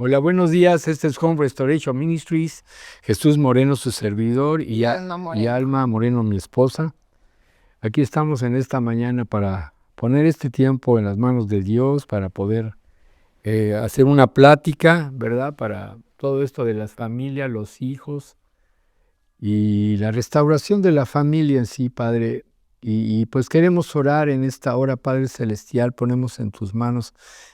Hola, buenos días. Este es Home Restoration Ministries. Jesús Moreno, su servidor, y Alma Moreno, mi esposa. Aquí estamos en esta mañana para poner este tiempo en las manos de Dios, para poder hacer una plática, ¿verdad? Para todo esto de las familias, los hijos y la restauración de la familia en sí, Padre. Y pues queremos orar en esta hora, Padre Celestial, ponemos en tus manos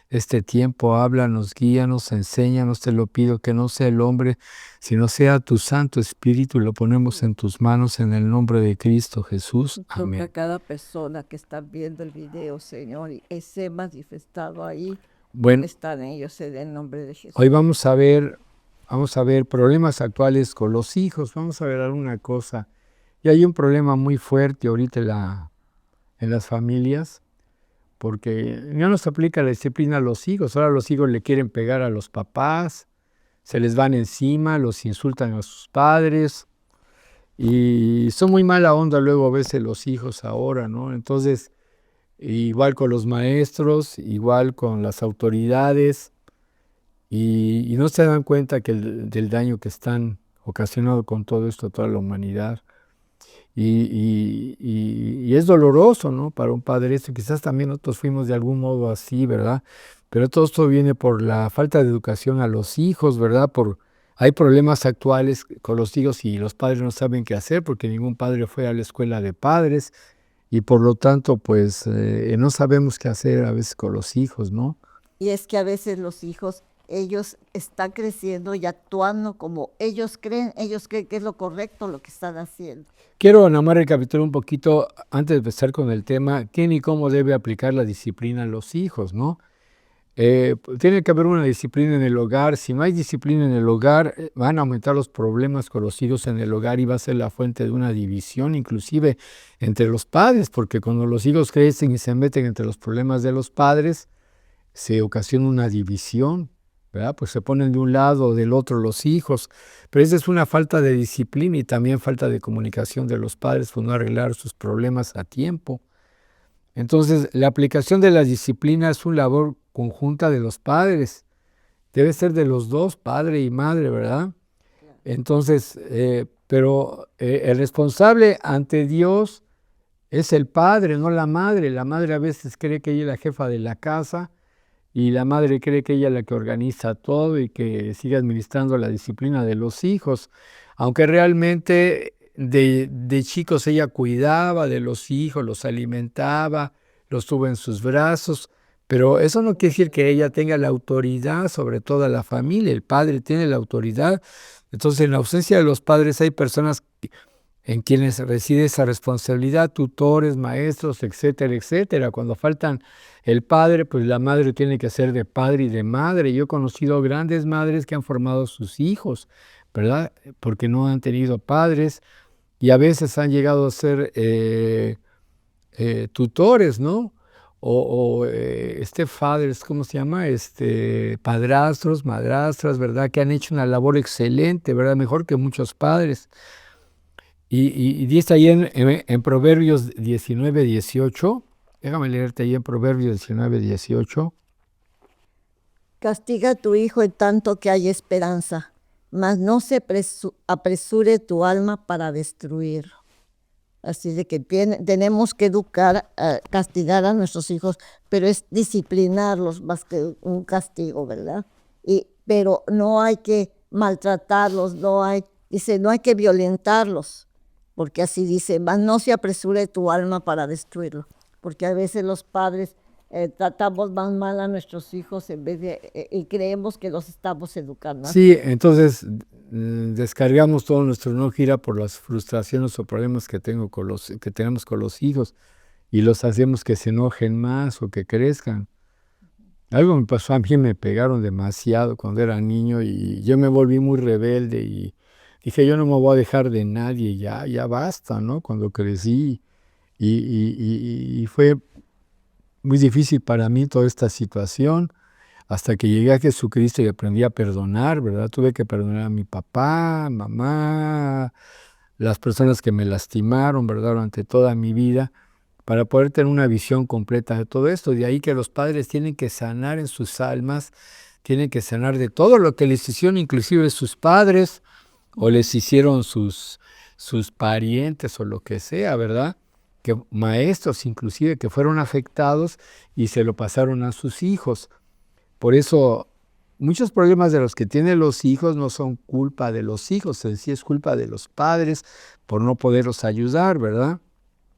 este tiempo, háblanos, guíanos, enséñanos, te lo pido, que no sea el hombre, sino sea tu Santo Espíritu, y lo ponemos en tus manos en el nombre de Cristo Jesús. Toca a Amén. cada persona que está viendo el video, Señor, y ese manifestado ahí Bueno, están ellos en el nombre de Jesús. hoy vamos a ver problemas actuales con los hijos, vamos a ver alguna cosa. Y hay un problema muy fuerte ahorita en las familias, porque ya no se aplica la disciplina a los hijos. Ahora los hijos le quieren pegar a los papás, se les van encima, los insultan a sus padres y son muy mala onda luego a veces los hijos ahora, ¿no? Entonces, igual con los maestros, igual con las autoridades y no se dan cuenta del daño que están ocasionando con todo esto a toda la humanidad. Y es doloroso, ¿no? Para un padre esto. Quizás también nosotros fuimos de algún modo así, ¿verdad? Pero todo esto viene por la falta de educación a los hijos, ¿verdad? Hay problemas actuales con los hijos y los padres no saben qué hacer porque ningún padre fue a la escuela de padres y por lo tanto, pues, no sabemos qué hacer a veces con los hijos, ¿no? Y es que a veces los hijos, ellos están creciendo y actuando como ellos creen que es lo correcto lo que están haciendo. Quiero nada más recapitular un poquito, antes de empezar con el tema, quién y cómo debe aplicar la disciplina a los hijos, ¿no? Tiene que haber una disciplina en el hogar. Si no hay disciplina en el hogar, van a aumentar los problemas con los hijos en el hogar y va a ser la fuente de una división, inclusive entre los padres, porque cuando los hijos crecen y se meten entre los problemas de los padres, se ocasiona una división, ¿verdad? Pues se ponen de un lado o del otro los hijos, pero esa es una falta de disciplina y también falta de comunicación de los padres por no arreglar sus problemas a tiempo. Entonces, la aplicación de la disciplina es una labor conjunta de los padres. Debe ser de los dos, padre y madre, ¿verdad? Entonces, pero el responsable ante Dios es el padre, no la madre. La madre a veces cree que ella es la jefa de la casa y la madre cree que ella es la que organiza todo y que sigue administrando la disciplina de los hijos, aunque realmente de chicos ella cuidaba de los hijos, los alimentaba, los tuvo en sus brazos, pero eso no quiere decir que ella tenga la autoridad sobre toda la familia. El padre tiene la autoridad. Entonces, en la ausencia de los padres hay personas en quienes reside esa responsabilidad, tutores, maestros, etcétera, etcétera. Cuando faltan el padre, pues la madre tiene que ser de padre y de madre. Yo he conocido grandes madres que han formado a sus hijos, ¿verdad? Porque no han tenido padres y a veces han llegado a ser tutores, ¿no? Fathers, ¿cómo se llama? Padrastros, madrastras, ¿verdad? Que han hecho una labor excelente, ¿verdad? Mejor que muchos padres. Y dice ahí en Proverbios 19, 18, déjame leerte ahí en Proverbios 19, 18. Castiga a tu hijo en tanto que hay esperanza, mas no se apresure tu alma para destruirlo. Así de que tenemos que educar, castigar a nuestros hijos, pero es disciplinarlos más que un castigo, ¿verdad? Pero no hay que maltratarlos, no hay que violentarlos, porque así dice, mas no se apresure tu alma para destruirlo, porque a veces los padres tratamos más mal a nuestros hijos en vez de, y creemos que los estamos educando. Sí, entonces descargamos todo nuestro enojo ira por las frustraciones o problemas que tenemos con los hijos y los hacemos que se enojen más o que crezcan. Algo me pasó a mí, me pegaron demasiado cuando era niño y yo me volví muy rebelde y dije, yo no me voy a dejar de nadie, ya basta, ¿no? Cuando crecí y fue muy difícil para mí toda esta situación hasta que llegué a Jesucristo y aprendí a perdonar, ¿verdad? Tuve que perdonar a mi papá, mamá, las personas que me lastimaron, ¿verdad? Durante toda mi vida, para poder tener una visión completa de todo esto. De ahí que los padres tienen que sanar en sus almas, tienen que sanar de todo lo que les hicieron, inclusive sus padres, o les hicieron sus parientes o lo que sea, ¿verdad? Que maestros inclusive que fueron afectados y se lo pasaron a sus hijos. Por eso, muchos problemas de los que tienen los hijos no son culpa de los hijos, en sí es culpa de los padres por no poderlos ayudar, ¿verdad?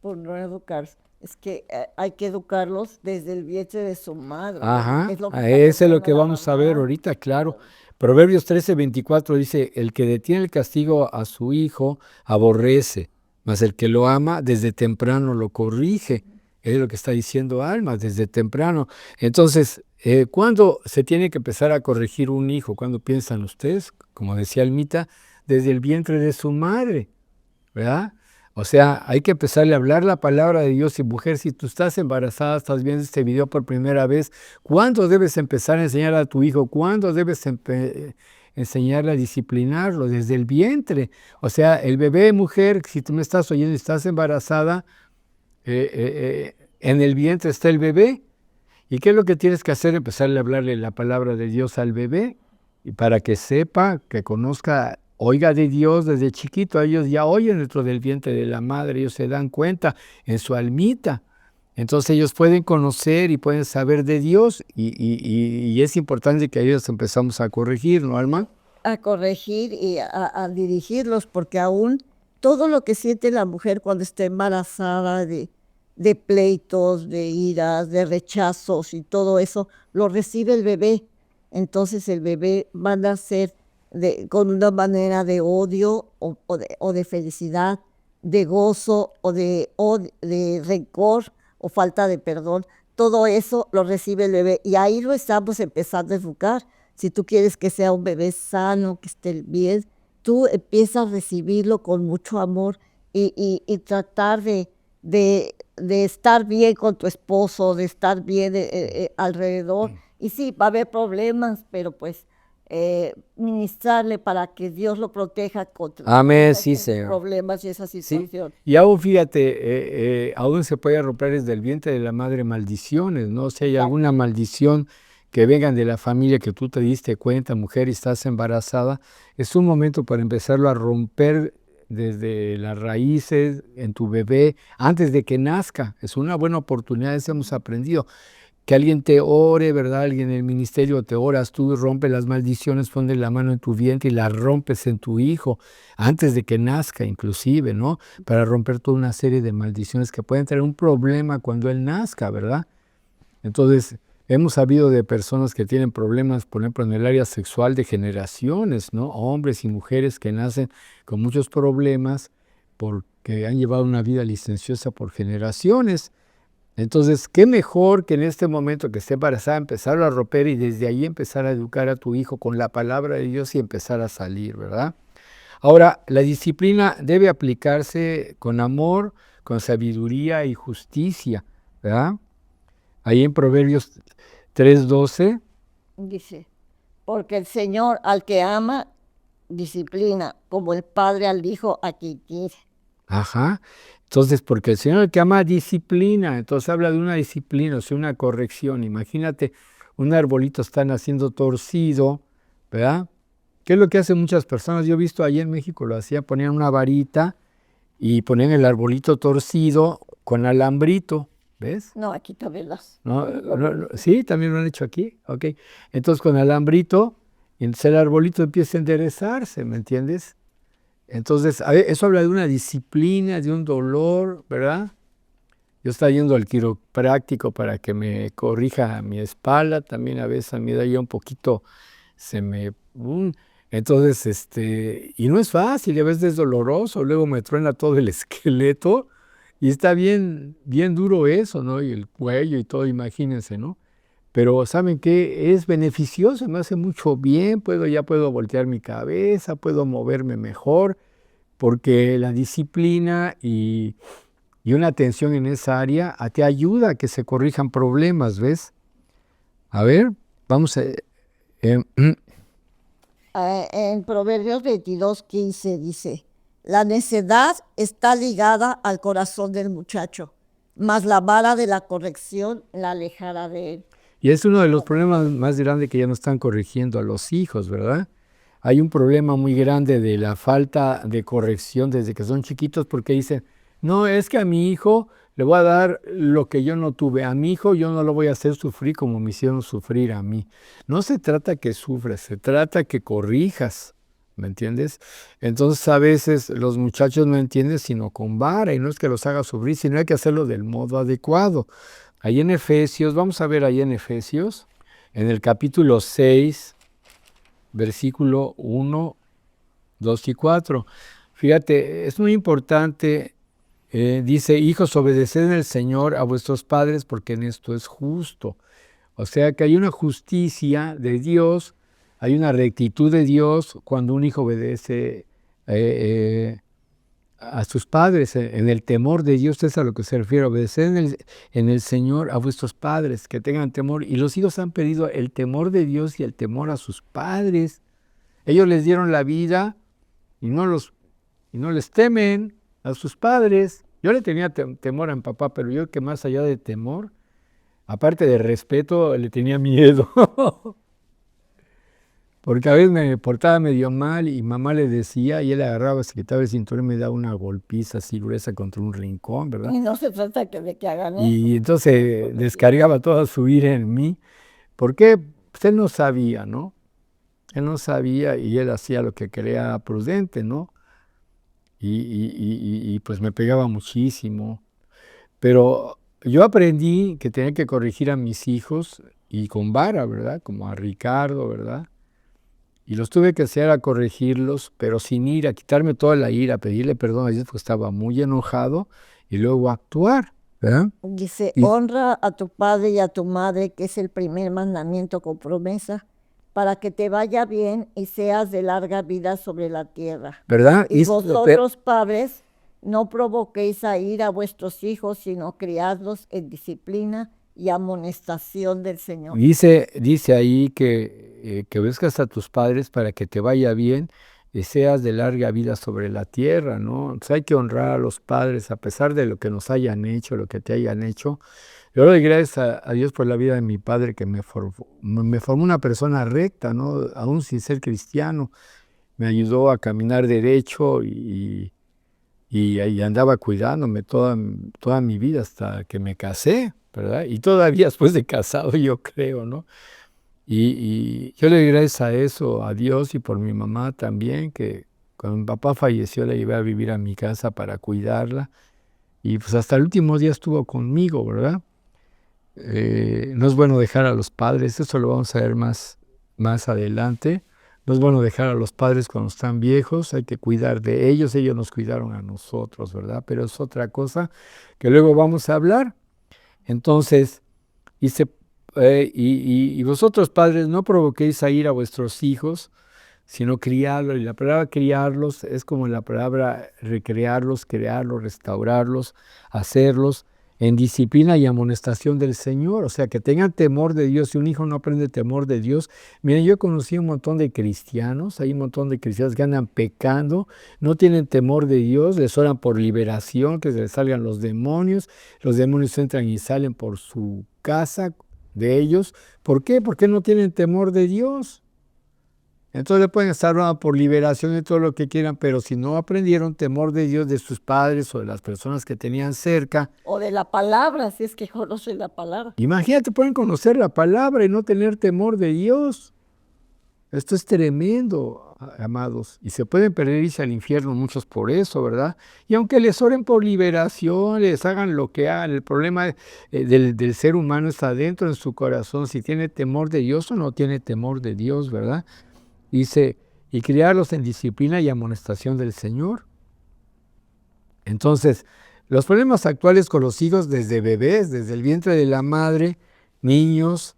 Por no educarse. Es que hay que educarlos desde el vientre de su madre. Ajá, Es lo que a está ese es lo pensando que la vamos a ver mamá. ahorita, claro. Proverbios 13:24 dice, el que detiene el castigo a su hijo aborrece, mas el que lo ama desde temprano lo corrige. Es lo que está diciendo Alma, desde temprano. Entonces, ¿cuándo se tiene que empezar a corregir un hijo? ¿Cuándo piensan ustedes? Como decía Almita, desde el vientre de su madre, ¿verdad? O sea, hay que empezarle a hablar la palabra de Dios. Y mujer, si tú estás embarazada, estás viendo este video por primera vez, ¿cuándo debes empezar a enseñar a tu hijo? ¿Cuándo debes enseñarle a disciplinarlo? Desde el vientre. O sea, el bebé, mujer, si tú me estás oyendo y estás embarazada, en el vientre está el bebé. ¿Y qué es lo que tienes que hacer? Empezarle a hablarle la palabra de Dios al bebé, y para que sepa, que conozca, oiga de Dios desde chiquito. Ellos ya oyen dentro del vientre de la madre, ellos se dan cuenta en su almita. Entonces ellos pueden conocer y pueden saber de Dios, y es importante que ellos empezamos a corregir, ¿no, Alma? A corregir y a dirigirlos, porque aún todo lo que siente la mujer cuando está embarazada de pleitos, de iras, de rechazos y todo eso, lo recibe el bebé. Entonces el bebé va a nacer con una manera de odio o de felicidad, de gozo de rencor o falta de perdón. Todo eso lo recibe el bebé y ahí lo estamos empezando a educar. Si tú quieres que sea un bebé sano, que esté bien, tú empiezas a recibirlo con mucho amor y tratar de estar bien con tu esposo, de estar bien alrededor. Y sí, va a haber problemas, pero pues ministrarle para que Dios lo proteja contra Amén, sí, esos Señor. problemas y esa Sí, situación. y aún fíjate, aún se puede romper desde el vientre de la madre maldiciones, ¿no? Si hay alguna maldición que vengan de la familia que tú te diste cuenta, mujer, y estás embarazada, es un momento para empezarlo a romper desde las raíces en tu bebé, antes de que nazca. Es una buena oportunidad, eso hemos aprendido. Que alguien te ore, ¿verdad? Alguien en el ministerio te oras, tú rompes las maldiciones, pones la mano en tu vientre y la rompes en tu hijo, antes de que nazca inclusive, ¿no? Para romper toda una serie de maldiciones que pueden tener un problema cuando él nazca, ¿verdad? Entonces, hemos sabido de personas que tienen problemas, por ejemplo, en el área sexual de generaciones, ¿no? Hombres y mujeres que nacen con muchos problemas porque han llevado una vida licenciosa por generaciones. Entonces, qué mejor que en este momento que esté embarazada empezar a romper y desde ahí empezar a educar a tu hijo con la palabra de Dios y empezar a salir, ¿verdad? Ahora, la disciplina debe aplicarse con amor, con sabiduría y justicia, ¿verdad? Ahí en Proverbios 3:12. Dice, porque el Señor al que ama, disciplina, como el Padre al Hijo a quien quiere. Ajá. Entonces, porque el Señor el que ama disciplina, entonces habla de una disciplina, o sea, una corrección. Imagínate, un arbolito está naciendo torcido, ¿verdad? ¿Qué es lo que hacen muchas personas? Yo he visto allí en México, lo hacían, ponían una varita y ponían el arbolito torcido con alambrito, ¿ves? No, aquí también las. ¿No? Sí, también lo han hecho aquí, ok. Entonces con alambrito, y entonces el arbolito empieza a enderezarse, ¿me entiendes? Entonces, eso habla de una disciplina, de un dolor, ¿verdad? Yo estaba yendo al quiropráctico para que me corrija mi espalda, también a veces a mí da ya un poquito, se me... entonces, y no es fácil, a veces es doloroso, luego me truena todo el esqueleto y está bien, bien duro eso, ¿no? Y el cuello y todo, imagínense, ¿no? Pero ¿saben qué? Es beneficioso, me hace mucho bien, ya puedo voltear mi cabeza, puedo moverme mejor, porque la disciplina y una atención en esa área te ayuda a que se corrijan problemas, ¿ves? A ver, vamos a... En Proverbios 22:15 dice, la necedad está ligada al corazón del muchacho, mas la vara de la corrección la alejará de él. Y es uno de los problemas más grandes que ya no están corrigiendo a los hijos, ¿verdad? Hay un problema muy grande de la falta de corrección desde que son chiquitos porque dicen, no, es que a mi hijo le voy a dar lo que yo no tuve. A mi hijo yo no lo voy a hacer sufrir como me hicieron sufrir a mí. No se trata que sufras, se trata que corrijas, ¿me entiendes? Entonces a veces los muchachos no entienden sino con vara y no es que los haga sufrir, sino hay que hacerlo del modo adecuado. Ahí en Efesios, vamos a ver ahí en Efesios, en el capítulo 6, versículo 1, 2 y 4. Fíjate, es muy importante, dice, hijos, obedeced en el Señor a vuestros padres porque en esto es justo. O sea que hay una justicia de Dios, hay una rectitud de Dios cuando un hijo obedece a sus padres, en el temor de Dios, es a lo que se refiere, obedecer en el Señor a vuestros padres, que tengan temor. Y los hijos han pedido el temor de Dios y el temor a sus padres. Ellos les dieron la vida y no les temen a sus padres. Yo le tenía temor a mi papá, pero yo que más allá de temor, aparte de respeto, le tenía miedo. Porque a veces me portaba medio mal y mamá le decía, y él agarraba, se quitaba el cinturón y me daba una golpiza así gruesa contra un rincón, ¿verdad? Y no se trata de que hagan eso. Y entonces descargaba toda su ira en mí. ¿Por qué? Pues él no sabía, ¿no? Él no sabía y él hacía lo que creía prudente, ¿no? Y pues me pegaba muchísimo. Pero yo aprendí que tenía que corregir a mis hijos y con vara, ¿verdad? Como a Ricardo, ¿verdad? Y los tuve que hacer a corregirlos, pero sin ira, quitarme toda la ira, pedirle perdón a Dios porque estaba muy enojado y luego actuar, ¿verdad? Dice, Y, honra a tu padre y a tu madre, que es el primer mandamiento con promesa, para que te vaya bien y seas de larga vida sobre la tierra. ¿verdad? Y vosotros, padres, no provoquéis a ir a vuestros hijos, sino criadlos en disciplina y amonestación del Señor. Dice ahí que obedezcas a tus padres para que te vaya bien y seas de larga vida sobre la tierra, ¿no? Entonces hay que honrar a los padres a pesar de lo que nos hayan hecho, lo que te hayan hecho. Yo le doy gracias a Dios por la vida de mi padre que me formó una persona recta, ¿no? Aún sin ser cristiano. Me ayudó a caminar derecho y andaba cuidándome toda mi vida hasta que me casé, ¿verdad? Y todavía después de casado, yo creo, ¿no? Y yo le doy gracias a eso, a Dios y por mi mamá también, que cuando mi papá falleció la llevé a vivir a mi casa para cuidarla. Y pues hasta el último día estuvo conmigo, ¿verdad? No es bueno dejar a los padres, eso lo vamos a ver más adelante. No es bueno dejar a los padres cuando están viejos, hay que cuidar de ellos nos cuidaron a nosotros, ¿verdad? Pero es otra cosa que luego vamos a hablar. Entonces, y vosotros padres no provoquéis a ir a vuestros hijos, sino criarlos. Y la palabra criarlos es como la palabra recrearlos, crearlos, restaurarlos, hacerlos en disciplina y amonestación del Señor. O sea, que tengan temor de Dios. Si un hijo no aprende temor de Dios, miren, yo conocí un montón de cristianos, hay un montón de cristianos que andan pecando, no tienen temor de Dios, les oran por liberación, que se les salgan los demonios entran y salen por su casa de ellos. ¿Por qué? Porque no tienen temor de Dios. Entonces pueden estar orando por liberación y todo lo que quieran, pero si no aprendieron temor de Dios de sus padres o de las personas que tenían cerca. O de la palabra, si es que conoce la palabra. Imagínate, pueden conocer la palabra y no tener temor de Dios. Esto es tremendo, amados. Y se pueden perder irse al infierno muchos por eso, ¿verdad? Y aunque les oren por liberación, les hagan lo que hagan, el problema del ser humano está dentro en su corazón, si tiene temor de Dios o no tiene temor de Dios, ¿verdad? Dice, y criarlos en disciplina y amonestación del Señor. Entonces, los problemas actuales con los hijos desde bebés, desde el vientre de la madre, niños,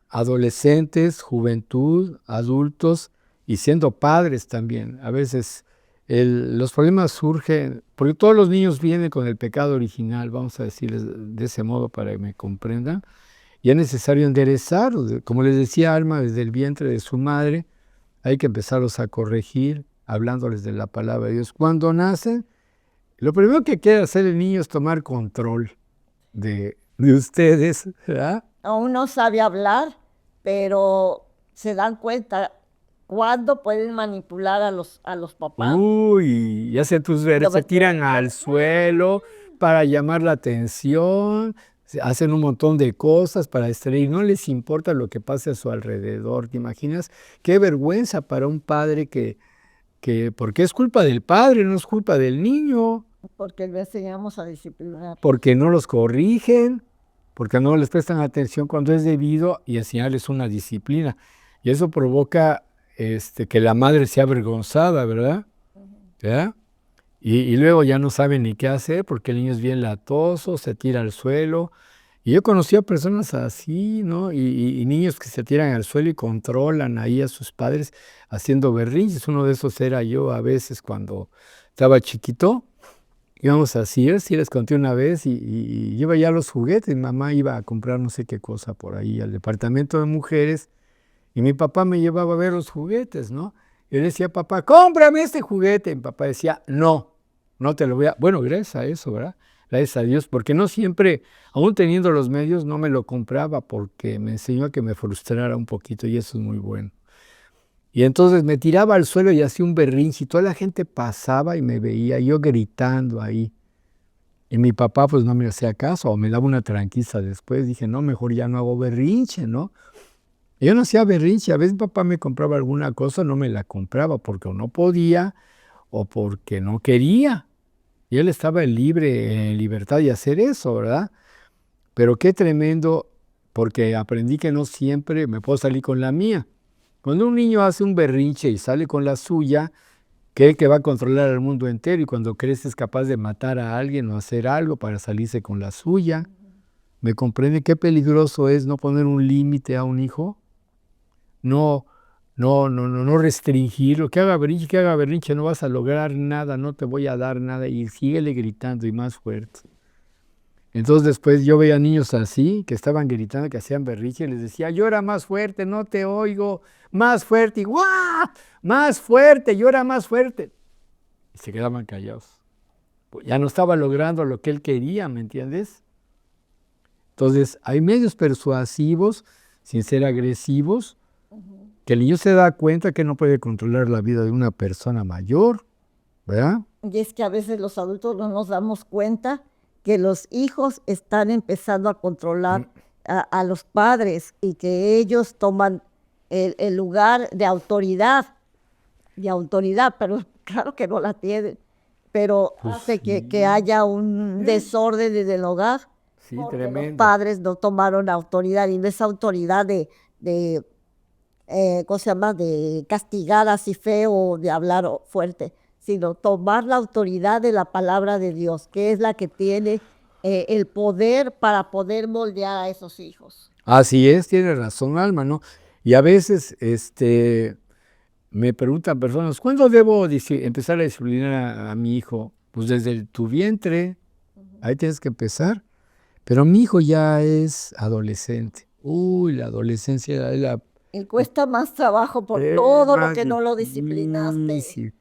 adolescentes, juventud, adultos y siendo padres también. A veces los problemas surgen, porque todos los niños vienen con el pecado original, vamos a decirles de ese modo para que me comprendan. Y es necesario enderezarlos. Como les decía Alma, desde el vientre de su madre, hay que empezarlos a corregir, hablándoles de la palabra de Dios. Cuando nacen, lo primero que quiere hacer el niño es tomar control de de ustedes, ¿verdad? Aún no sabe hablar, pero se dan cuenta cuándo pueden manipular a los papás. Uy, ya se tiran al suelo para llamar la atención, hacen un montón de cosas para distraer, no les importa lo que pase a su alrededor. ¿Te imaginas? Qué vergüenza para un padre porque es culpa del padre, no es culpa del niño, Porque le enseñamos a disciplinar. porque no los corrigen, porque no les prestan atención cuando es debido y enseñarles una disciplina. Y eso provoca que la madre sea avergonzada, ¿verdad? ¿Verdad? Y luego ya no sabe ni qué hacer porque el niño es bien latoso, se tira al suelo. Y yo conocí a personas así, ¿no? Y niños que se tiran al suelo y controlan ahí a sus padres haciendo berrinches. Uno de esos era yo a veces cuando estaba chiquito. Íbamos a Sears, sí les conté una vez, y lleva ya los juguetes. Mi mamá iba a comprar no sé qué cosa por ahí al departamento de mujeres y mi papá me llevaba a ver los juguetes, ¿no? Yo le decía, papá, cómprame este juguete. Mi papá decía, no, no te lo voy a... Bueno, gracias a eso, ¿verdad? Gracias a Dios, porque no siempre, aún teniendo los medios, no me lo compraba porque me enseñó a que me frustrara un poquito y eso es muy bueno. Y entonces me tiraba al suelo y hacía un berrinche y toda la gente pasaba y me veía yo gritando ahí. Y mi papá pues no me hacía caso o me daba una tranquiza después. Dije, no, mejor ya no hago berrinche, ¿no? Y yo no hacía berrinche. A veces papá me compraba alguna cosa, no me la compraba porque o no podía o porque no quería. Y él estaba en libertad de hacer eso, ¿verdad? Pero qué tremendo, porque aprendí que no siempre me puedo salir con la mía. Cuando un niño hace un berrinche y sale con la suya, cree que va a controlar al mundo entero y cuando crece es capaz de matar a alguien o hacer algo para salirse con la suya. ¿Me comprende qué peligroso es no poner un límite a un hijo? No, no restringirlo. Que haga berrinche, no vas a lograr nada, no te voy a dar nada y síguele gritando y más fuerte. Entonces después yo veía niños así, que estaban gritando, que hacían berrinche, y les decía, llora más fuerte, no te oigo, más fuerte, y ¡guau! Más fuerte, llora más fuerte. Y se quedaban callados. Pues ya no estaba logrando lo que él quería, ¿me entiendes? Entonces hay medios persuasivos, sin ser agresivos, que el niño se da cuenta que no puede controlar la vida de una persona mayor, ¿verdad? Y es que a veces los adultos no nos damos cuenta que los hijos están empezando a controlar a los padres y que ellos toman el lugar de autoridad, pero claro que no la tienen, pero Pues hace sí. que haya un desorden en el hogar, Sí, porque los tremendo. padres no tomaron autoridad y no es autoridad de ¿cómo se llama?, de castigar así feo o de hablar fuerte, sino tomar la autoridad de la palabra de Dios, que es la que tiene el poder para poder moldear a esos hijos. Así es, tiene razón, Alma, ¿no? Y a veces me preguntan personas, ¿cuándo debo empezar a disciplinar a mi hijo? Pues desde tu vientre, ahí tienes que empezar. Pero mi hijo ya es adolescente. Uy, la adolescencia es la Y cuesta más trabajo por todo lo más que no lo disciplinaste difícil.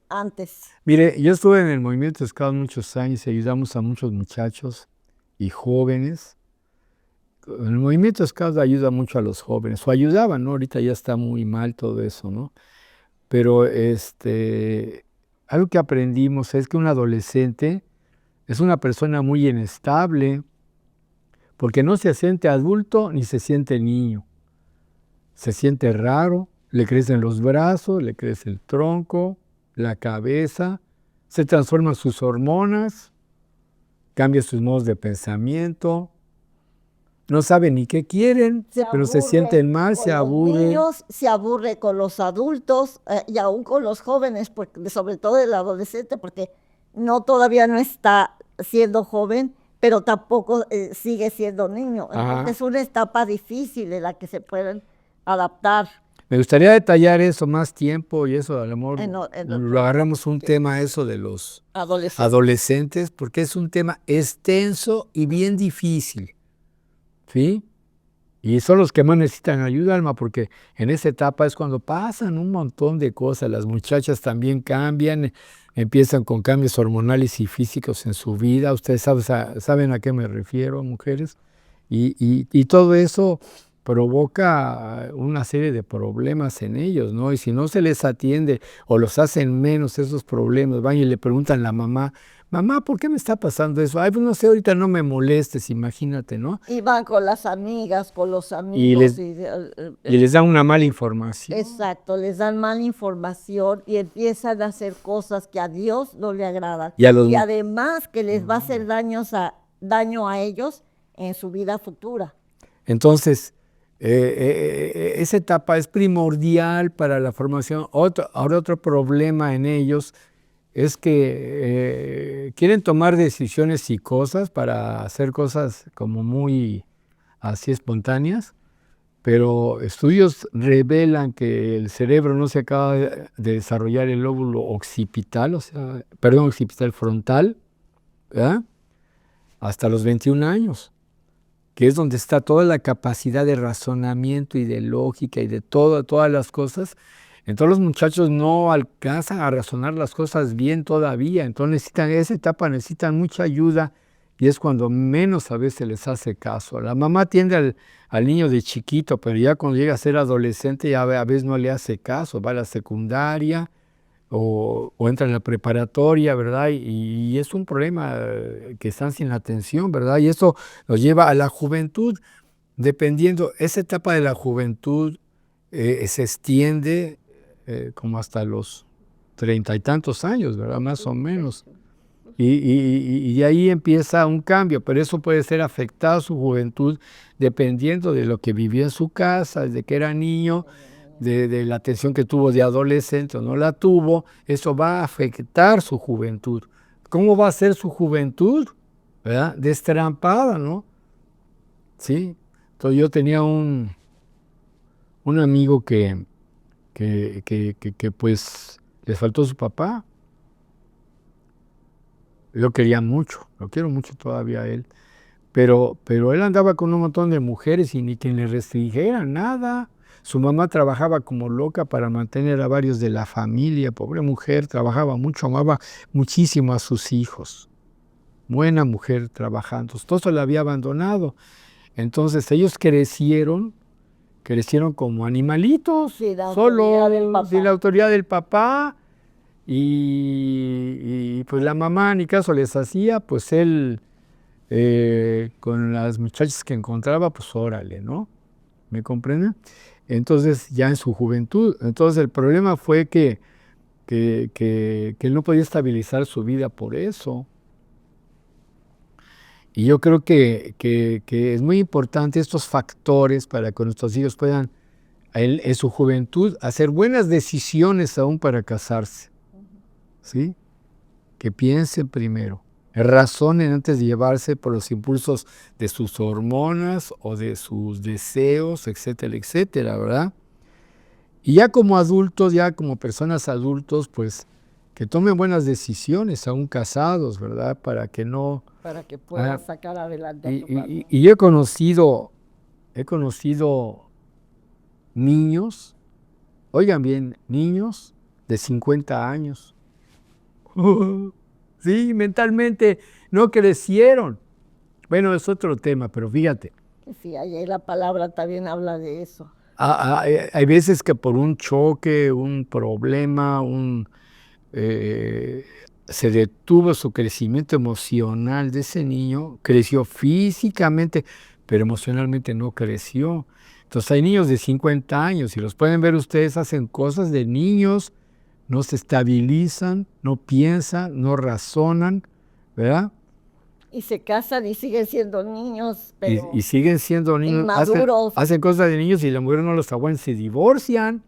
antes. Mire, yo estuve en el movimiento Scout muchos años y ayudamos a muchos muchachos y jóvenes. El movimiento Scout ayuda mucho a los jóvenes, o ayudaba, ¿no? Ahorita ya está muy mal todo eso, ¿no? Pero algo que aprendimos es que un adolescente es una persona muy inestable, porque no se siente adulto ni se siente niño. Se siente raro, le crecen los brazos, le crece el tronco, la cabeza, se transforman sus hormonas, cambia sus modos de pensamiento, no saben ni qué quieren, pero se sienten mal, se aburren. Los niños, se aburre con los adultos y aún con los jóvenes, porque, sobre todo el adolescente, porque todavía no está siendo joven, pero tampoco sigue siendo niño. Ajá. Entonces es una etapa difícil en la que se pueden adaptar. Me gustaría detallar eso más tiempo y eso a lo mejor En lo agarramos un tema eso de los adolescentes, porque es un tema extenso y bien difícil, ¿sí? Y son los que más necesitan ayuda, Alma, porque en esa etapa es cuando pasan un montón de cosas. Las muchachas también cambian, empiezan con cambios hormonales y físicos en su vida. Ustedes saben a qué me refiero, mujeres. Y todo eso provoca una serie de problemas en ellos, ¿no? Y si no se les atiende o los hacen menos esos problemas, van y le preguntan a la mamá, mamá, ¿por qué me está pasando eso? Ay, pues no sé, ahorita no me molestes, imagínate, ¿no? Y van con las amigas, con los Y amigos. les dan una mala información. Exacto, les dan mala información y empiezan a hacer cosas que a Dios no le agradan. Y Además que les va a hacer daño a ellos en su vida futura. Entonces, esa etapa es primordial para la formación. Ahora otro problema en ellos es que quieren tomar decisiones y cosas para hacer cosas como muy así espontáneas, pero estudios revelan que el cerebro no se acaba de desarrollar el lóbulo occipital, occipital frontal, ¿verdad? Hasta los 21 años. Que es donde está toda la capacidad de razonamiento y de lógica y de todas las cosas. Entonces los muchachos no alcanzan a razonar las cosas bien todavía, entonces esa etapa necesitan mucha ayuda y es cuando menos a veces les hace caso. La mamá atiende al niño de chiquito, pero ya cuando llega a ser adolescente ya a veces no le hace caso, va a la secundaria o entra en la preparatoria, ¿verdad? Y es un problema que están sin atención, ¿verdad? Y eso los lleva a la juventud, dependiendo, esa etapa de la juventud se extiende como hasta los 30 y tantos años, ¿verdad? Más o menos. Y de ahí empieza un cambio, pero eso puede ser afectado a su juventud dependiendo de lo que vivió en su casa, desde que era niño, de la atención que tuvo de adolescente o no la tuvo, eso va a afectar su juventud. ¿Cómo va a ser su juventud? ¿Verdad? Destrampada, ¿no? Sí. Entonces yo tenía un amigo que pues les faltó su papá. Yo quería mucho, lo quiero mucho todavía a él, pero él andaba con un montón de mujeres y ni quien le restringiera nada. Su mamá trabajaba como loca para mantener a varios de la familia, pobre mujer, trabajaba mucho, amaba muchísimo a sus hijos. Buena mujer trabajando, todo eso la había abandonado. Entonces ellos crecieron como animalitos, Sin la solo autoridad del papá. sin la autoridad del papá. Y pues la mamá ni caso les hacía, pues él con las muchachas que encontraba, pues órale, ¿no? ¿Me comprenden? Entonces ya en su juventud, entonces el problema fue que él no podía estabilizar su vida por eso. Y yo creo que es muy importante estos factores para que nuestros hijos puedan en su juventud hacer buenas decisiones aún para casarse. ¿Sí? Que piensen primero, razonen antes de llevarse por los impulsos de sus hormonas o de sus deseos, etcétera, etcétera, ¿verdad? Y ya como adultos, ya como personas adultos, pues que tomen buenas decisiones aún casados, ¿verdad? Para que puedan sacar adelante a su familia. Y yo he conocido niños, oigan bien, niños de 50 años. Sí, mentalmente no crecieron. Bueno, es otro tema, pero fíjate. Sí, ahí la palabra también habla de eso. Hay veces que por un choque, un problema, se detuvo su crecimiento emocional de ese niño, creció físicamente, pero emocionalmente no creció. Entonces hay niños de 50 años, y los pueden ver ustedes, hacen cosas de niños, no se estabilizan, no piensan, no razonan, ¿verdad? Y se casan y siguen siendo niños, pero Y siguen siendo niños, inmaduros. hacen cosas de niños y la mujer no los aguanta, se divorcian.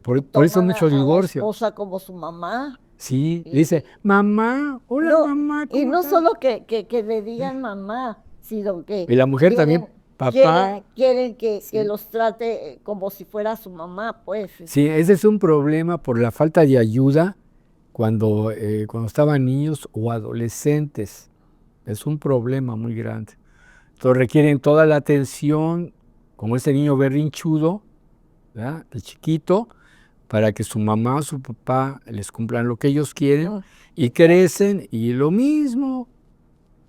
Por eso mucho divorcio. A la esposa como su mamá. Sí, dice, mamá, hola No, mamá, ¿cómo y no estás? solo que le digan mamá, sino que Y la mujer también, papá. quieren que Sí. los trate como si fuera su mamá, pues. Sí, ese es un problema por la falta de ayuda cuando estaban niños o adolescentes. Es un problema muy grande. Entonces requieren toda la atención, como ese niño berrinchudo, ¿verdad? De chiquito, para que su mamá o su papá les cumplan lo que ellos quieren y crecen y lo mismo.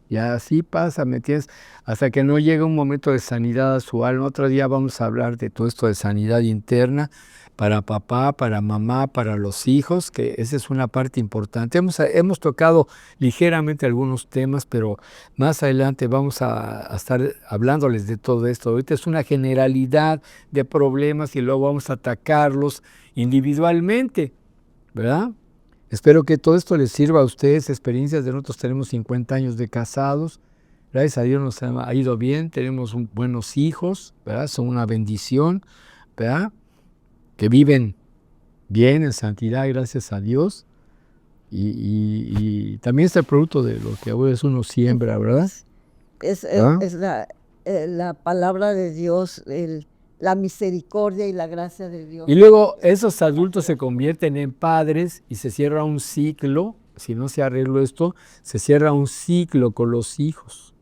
Y así pasa, ¿me entiendes? Hasta que no llega un momento de sanidad a su alma. Otro día vamos a hablar de todo esto de sanidad interna para papá, para mamá, para los hijos, que esa es una parte importante. Hemos tocado ligeramente algunos temas, pero más adelante vamos a estar hablándoles de todo esto. Ahorita es una generalidad de problemas y luego vamos a atacarlos individualmente, ¿verdad? Espero que todo esto les sirva a ustedes, experiencias de nosotros. Tenemos 50 años de casados, gracias a Dios nos ha ido bien, tenemos buenos hijos, ¿verdad? Son una bendición, ¿verdad? Que viven bien en santidad, gracias a Dios, y también es el producto de lo que a veces uno siembra, ¿verdad? Es la palabra de Dios, la misericordia y la gracia de Dios. Y luego esos adultos se convierten en padres y se cierra un ciclo, si no se arregla esto, se cierra un ciclo con los hijos,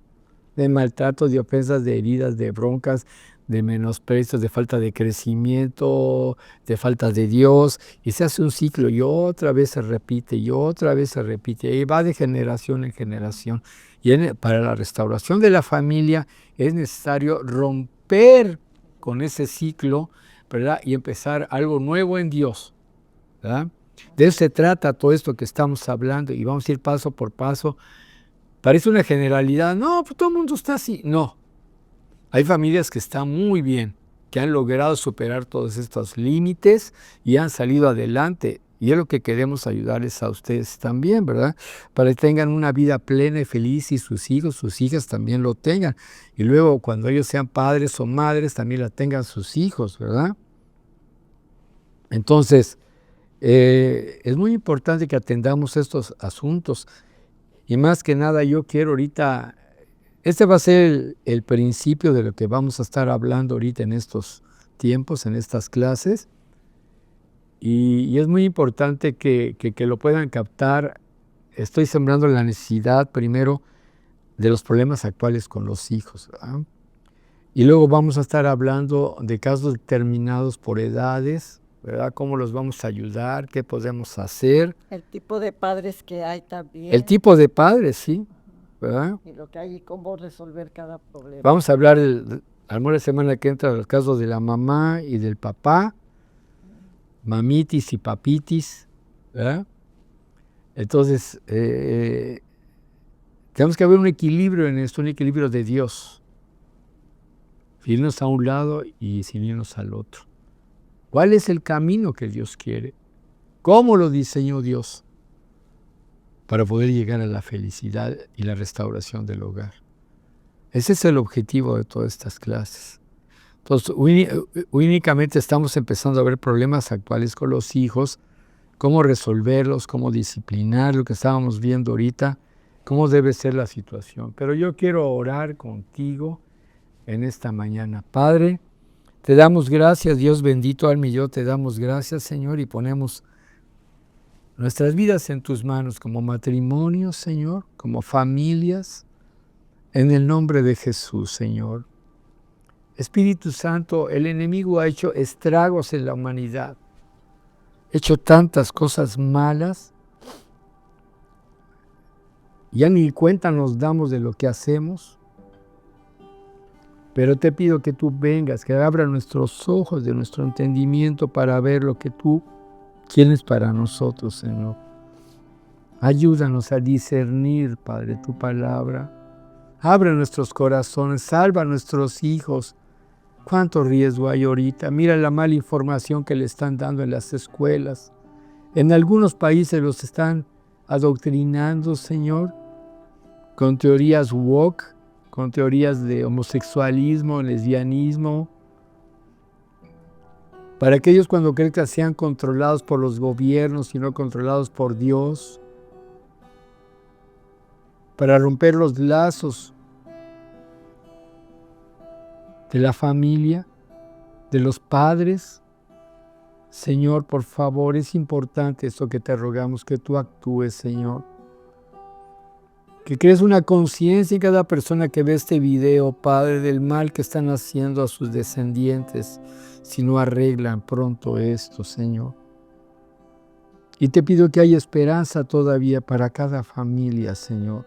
de maltrato, de ofensas, de heridas, de broncas, de menosprecios, de falta de crecimiento, de falta de Dios, y se hace un ciclo y otra vez se repite y otra vez se repite, y va de generación en generación. Y para la restauración de la familia es necesario romper con ese ciclo, ¿verdad? Y empezar algo nuevo en Dios, ¿verdad? De eso se trata todo esto que estamos hablando y vamos a ir paso por paso. Parece una generalidad, no, pues todo el mundo está así. No, hay familias que están muy bien, que han logrado superar todos estos límites y han salido adelante. Y es lo que queremos ayudarles a ustedes también, ¿verdad? Para que tengan una vida plena y feliz y sus hijos, sus hijas también lo tengan. Y luego cuando ellos sean padres o madres también la tengan sus hijos, ¿verdad? Entonces, es muy importante que atendamos estos asuntos. Y más que nada yo quiero ahorita, este va a ser el principio de lo que vamos a estar hablando ahorita en estos tiempos, en estas clases. Y es muy importante que lo puedan captar. Estoy sembrando la necesidad primero de los problemas actuales con los hijos, ¿verdad? Y luego vamos a estar hablando de casos determinados por edades, ¿verdad? Cómo los vamos a ayudar, qué podemos hacer. El tipo de padres que hay también. El tipo de padres, sí, ¿verdad? Y lo que hay y cómo resolver cada problema. Vamos a hablar, a la semana que entra, de los casos de la mamá y del papá, mamitis y papitis, ¿verdad? Entonces, tenemos que haber un equilibrio en esto, un equilibrio de Dios. Irnos a un lado y sin irnos al otro. ¿Cuál es el camino que Dios quiere? ¿Cómo lo diseñó Dios para poder llegar a la felicidad y la restauración del hogar? Ese es el objetivo de todas estas clases. Entonces, únicamente estamos empezando a ver problemas actuales con los hijos, cómo resolverlos, cómo disciplinar, lo que estábamos viendo ahorita, cómo debe ser la situación. Pero yo quiero orar contigo en esta mañana. Padre, te damos gracias, Dios bendito, alma y yo te damos gracias, Señor, y ponemos nuestras vidas en tus manos como matrimonio, Señor, como familias, en el nombre de Jesús, Señor. Espíritu Santo, el enemigo ha hecho estragos en la humanidad, ha hecho tantas cosas malas, ya ni cuenta nos damos de lo que hacemos, pero te pido que tú vengas, que abra nuestros ojos de nuestro entendimiento para ver lo que tú quieres para nosotros, Señor. Ayúdanos a discernir, Padre, tu palabra. Abre nuestros corazones, salva a nuestros hijos. ¿Cuánto riesgo hay ahorita? Mira la mala información que le están dando en las escuelas. En algunos países los están adoctrinando, Señor, con teorías woke, con teorías de homosexualismo, lesbianismo, para que ellos cuando crezcan sean controlados por los gobiernos y no controlados por Dios, para romper los lazos de la familia, de los padres. Señor, por favor, es importante esto que te rogamos, que tú actúes, Señor. Que crees una conciencia en cada persona que ve este video, Padre, del mal que están haciendo a sus descendientes si no arreglan pronto esto, Señor. Y te pido que haya esperanza todavía para cada familia, Señor.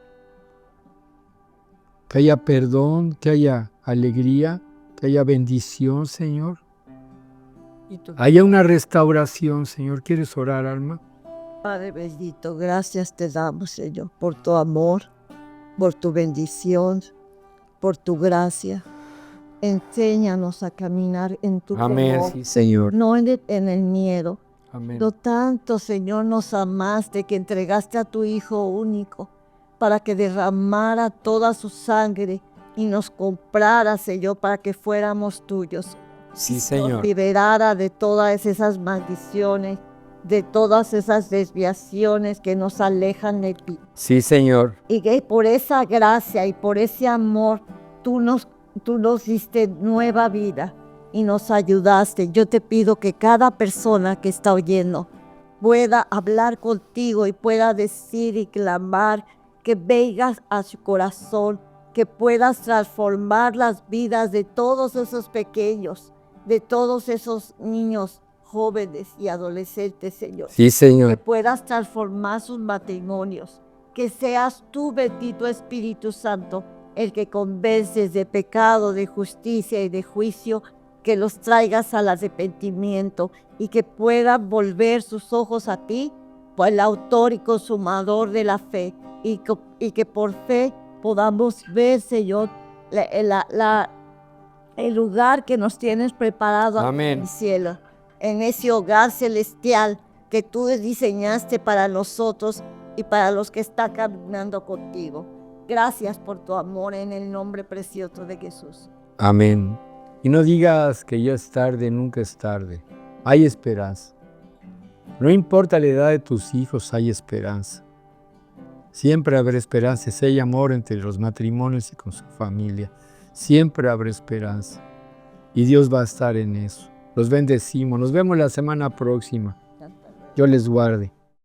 Que haya perdón, que haya alegría, que haya bendición, Señor. Haya una restauración, Señor. ¿Quieres orar, alma? Padre bendito, gracias te damos, Señor, por tu amor, por tu bendición, por tu gracia. Enséñanos a caminar en tu Amén, temor, sí, Señor. no en el miedo. Amén. Lo tanto, Señor, nos amaste que entregaste a tu Hijo único para que derramara toda su sangre y nos comprara, Señor, para que fuéramos tuyos. Sí, Señor. Liberara de todas esas maldiciones, de todas esas desviaciones que nos alejan de ti. Sí, Señor. Y que por esa gracia y por ese amor tú nos diste nueva vida y nos ayudaste. Yo te pido que cada persona que está oyendo pueda hablar contigo y pueda decir y clamar, que vengas a su corazón, que puedas transformar las vidas de todos esos pequeños, de todos esos niños, jóvenes y adolescentes, Señor. Sí, Señor. Que puedas transformar sus matrimonios, que seas tú, bendito Espíritu Santo, el que convences de pecado, de justicia y de juicio, que los traigas al arrepentimiento y que puedan volver sus ojos a ti, por el autor y consumador de la fe, y que por fe podamos ver, Señor, el lugar que nos tienes preparado en el cielo, en ese hogar celestial que tú diseñaste para nosotros y para los que están caminando contigo. Gracias por tu amor en el nombre precioso de Jesús. Amén. Y no digas que ya es tarde, nunca es tarde. Hay esperanza. No importa la edad de tus hijos, hay esperanza. Siempre habrá esperanza. Si hay amor entre los matrimonios y con su familia, siempre habrá esperanza. Y Dios va a estar en eso. Los bendecimos. Nos vemos la semana próxima. Dios les guarde.